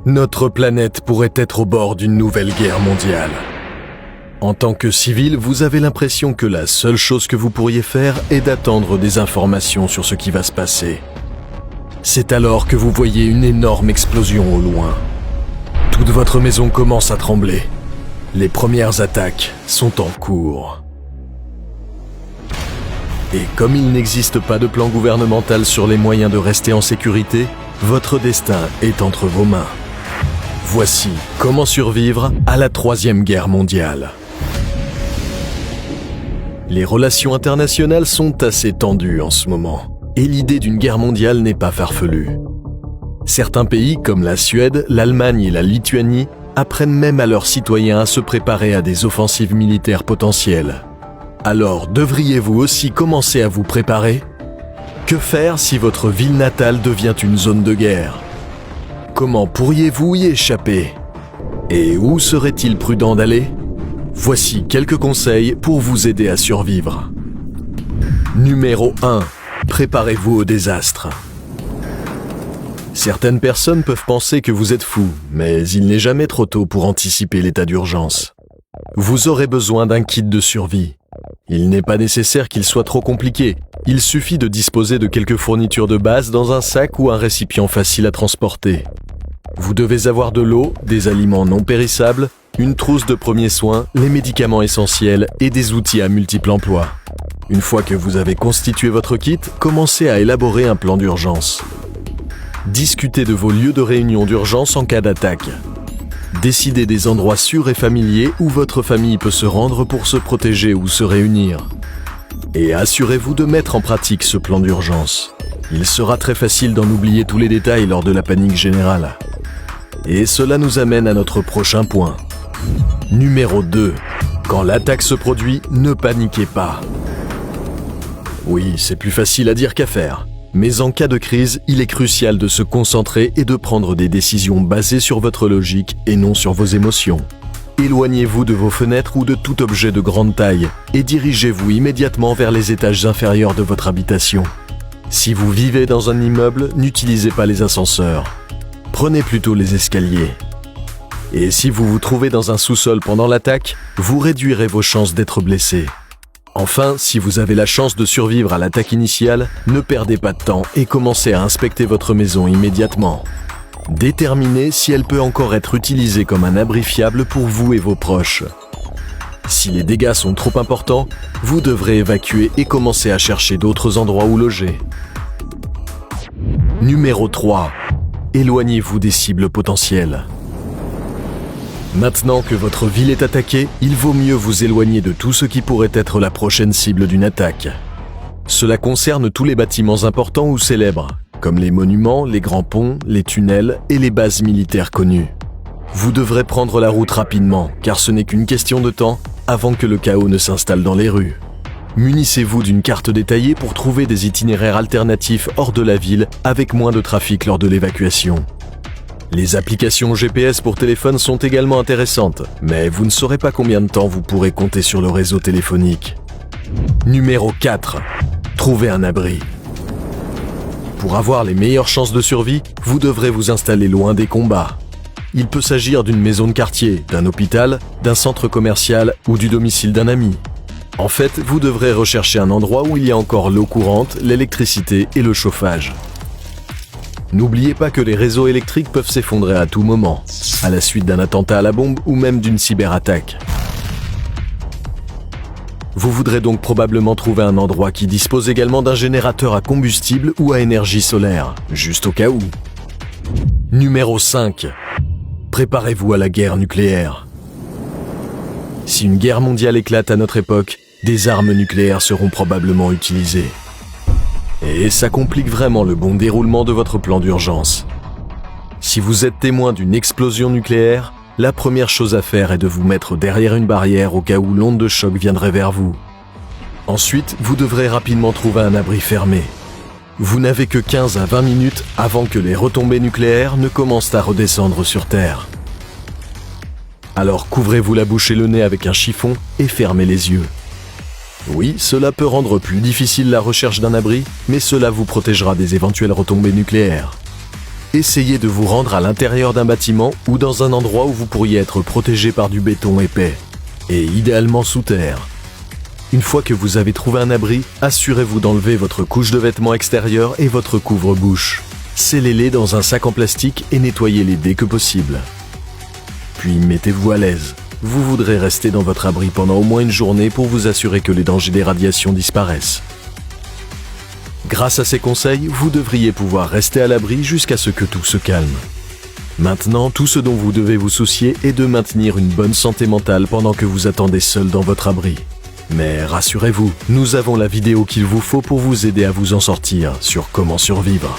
Notre planète pourrait être au bord d'une nouvelle guerre mondiale. En tant que civil, vous avez l'impression que la seule chose que vous pourriez faire est d'attendre des informations sur ce qui va se passer. C'est alors que vous voyez une énorme explosion au loin. Toute votre maison commence à trembler. Les premières attaques sont en cours. Et comme il n'existe pas de plan gouvernemental sur les moyens de rester en sécurité, votre destin est entre vos mains. Voici comment survivre à la Troisième Guerre mondiale. Les relations internationales sont assez tendues en ce moment, et l'idée d'une guerre mondiale n'est pas farfelue. Certains pays comme la Suède, l'Allemagne et la Lituanie apprennent même à leurs citoyens à se préparer à des offensives militaires potentielles. Alors, devriez-vous aussi commencer à vous préparer ? Que faire si votre ville natale devient une zone de guerre ? Comment pourriez-vous y échapper ? Et où serait-il prudent d'aller ? Voici quelques conseils pour vous aider à survivre. Numéro 1. Préparez-vous au désastre. Certaines personnes peuvent penser que vous êtes fou, mais il n'est jamais trop tôt pour anticiper l'état d'urgence. Vous aurez besoin d'un kit de survie. Il n'est pas nécessaire qu'il soit trop compliqué. Il suffit de disposer de quelques fournitures de base dans un sac ou un récipient facile à transporter. Vous devez avoir de l'eau, des aliments non périssables, une trousse de premiers soins, les médicaments essentiels et des outils à multiples emplois. Une fois que vous avez constitué votre kit, commencez à élaborer un plan d'urgence. Discutez de vos lieux de réunion d'urgence en cas d'attaque. Décidez des endroits sûrs et familiers où votre famille peut se rendre pour se protéger ou se réunir. Et assurez-vous de mettre en pratique ce plan d'urgence. Il sera très facile d'en oublier tous les détails lors de la panique générale. Et cela nous amène à notre prochain point. Numéro 2. Quand l'attaque se produit, ne paniquez pas. Oui, c'est plus facile à dire qu'à faire. Mais en cas de crise, il est crucial de se concentrer et de prendre des décisions basées sur votre logique et non sur vos émotions. Éloignez-vous de vos fenêtres ou de tout objet de grande taille et dirigez-vous immédiatement vers les étages inférieurs de votre habitation. Si vous vivez dans un immeuble, n'utilisez pas les ascenseurs. Prenez plutôt les escaliers. Et si vous vous trouvez dans un sous-sol pendant l'attaque, vous réduirez vos chances d'être blessé. Enfin, si vous avez la chance de survivre à l'attaque initiale, ne perdez pas de temps et commencez à inspecter votre maison immédiatement. Déterminez si elle peut encore être utilisée comme un abri fiable pour vous et vos proches. Si les dégâts sont trop importants, vous devrez évacuer et commencer à chercher d'autres endroits où loger. Numéro 3. Éloignez-vous des cibles potentielles. Maintenant que votre ville est attaquée, il vaut mieux vous éloigner de tout ce qui pourrait être la prochaine cible d'une attaque. Cela concerne tous les bâtiments importants ou célèbres, comme les monuments, les grands ponts, les tunnels et les bases militaires connues. Vous devrez prendre la route rapidement, car ce n'est qu'une question de temps avant que le chaos ne s'installe dans les rues. Munissez-vous d'une carte détaillée pour trouver des itinéraires alternatifs hors de la ville avec moins de trafic lors de l'évacuation. Les applications GPS pour téléphone sont également intéressantes, mais vous ne saurez pas combien de temps vous pourrez compter sur le réseau téléphonique. Numéro 4. Trouvez un abri. Pour avoir les meilleures chances de survie, vous devrez vous installer loin des combats. Il peut s'agir d'une maison de quartier, d'un hôpital, d'un centre commercial ou du domicile d'un ami. En fait, vous devrez rechercher un endroit où il y a encore l'eau courante, l'électricité et le chauffage. N'oubliez pas que les réseaux électriques peuvent s'effondrer à tout moment, à la suite d'un attentat à la bombe ou même d'une cyberattaque. Vous voudrez donc probablement trouver un endroit qui dispose également d'un générateur à combustible ou à énergie solaire, juste au cas où. Numéro 5. Préparez-vous à la guerre nucléaire. Si une guerre mondiale éclate à notre époque, des armes nucléaires seront probablement utilisées. Et ça complique vraiment le bon déroulement de votre plan d'urgence. Si vous êtes témoin d'une explosion nucléaire, la première chose à faire est de vous mettre derrière une barrière au cas où l'onde de choc viendrait vers vous. Ensuite, vous devrez rapidement trouver un abri fermé. Vous n'avez que 15 à 20 minutes avant que les retombées nucléaires ne commencent à redescendre sur Terre. Alors couvrez-vous la bouche et le nez avec un chiffon et fermez les yeux. Oui, cela peut rendre plus difficile la recherche d'un abri, mais cela vous protégera des éventuelles retombées nucléaires. Essayez de vous rendre à l'intérieur d'un bâtiment ou dans un endroit où vous pourriez être protégé par du béton épais, et idéalement sous terre. Une fois que vous avez trouvé un abri, assurez-vous d'enlever votre couche de vêtements extérieurs et votre couvre-bouche. Scellez-les dans un sac en plastique et nettoyez-les dès que possible. Puis mettez-vous à l'aise. Vous voudrez rester dans votre abri pendant au moins une journée pour vous assurer que les dangers des radiations disparaissent. Grâce à ces conseils, vous devriez pouvoir rester à l'abri jusqu'à ce que tout se calme. Maintenant, tout ce dont vous devez vous soucier est de maintenir une bonne santé mentale pendant que vous attendez seul dans votre abri. Mais rassurez-vous, nous avons la vidéo qu'il vous faut pour vous aider à vous en sortir sur comment survivre.